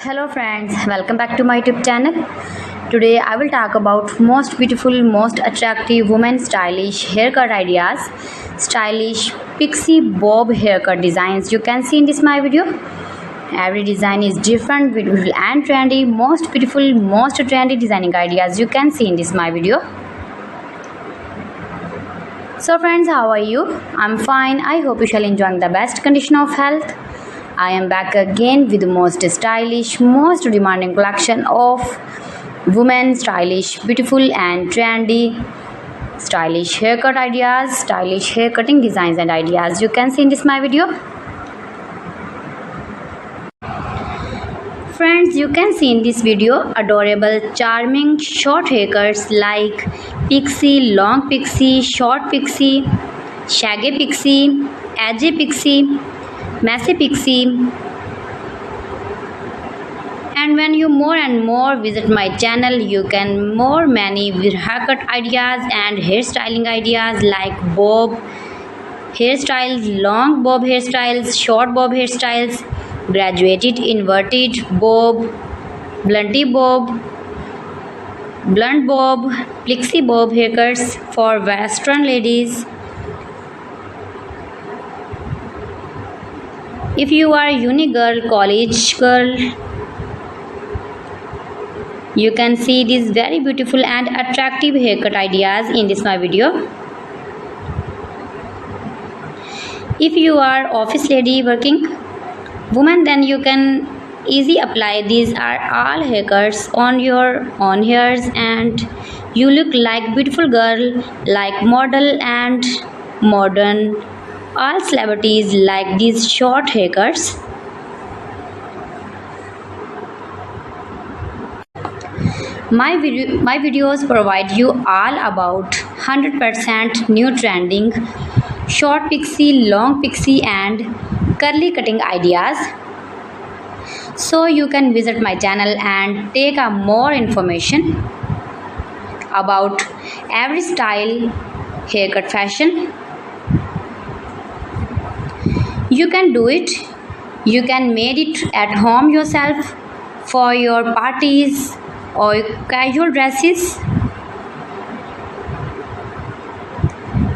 Hello friends, welcome back to my YouTube channel. Today I will talk about most beautiful, most attractive women stylish haircut ideas, stylish pixie bob haircut designs you can see in this my video. Every design is different, beautiful and trendy. Most beautiful, most trendy designing ideas you can see in this my video. So friends, how are you? I'm fine. I hope you shall enjoy the best condition of health. I am back again with the most stylish, most demanding collection of women stylish, beautiful and trendy stylish haircut ideas, stylish hair cutting designs and ideas you can see in this my video. Friends, you can see in this video adorable, charming short haircuts like pixie, long pixie, short pixie, shaggy pixie, edgy pixie, messy pixie. And when you more and more visit my channel, you can more many haircut ideas and hairstyling ideas like bob hairstyles, long bob hairstyles, short bob hairstyles, graduated inverted bob, blunty bob, blunt bob, pixie bob haircuts for western ladies. If you are uni girl, college girl, you can see these very beautiful and attractive haircut ideas in this my video. If you are office lady working woman, then you can easily apply these are all haircuts on your own hairs and you look like beautiful girl, like model and modern. All celebrities like these short haircuts. My videos provide you all about 100% new trending short pixie, long pixie and curly cutting ideas. So you can visit my channel and take a more information about every style haircut fashion. You can do it. You can make it at home yourself for your parties or casual dresses.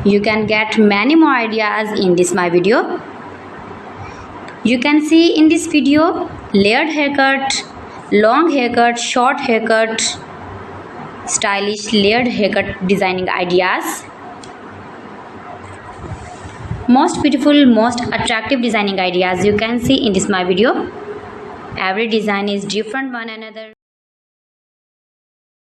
You can get many more ideas in this my video. You can see in this video layered haircut, long haircut, short haircut, stylish layered haircut designing ideas. Most beautiful, most attractive designing ideas you can see in this my video. Every design is different one another.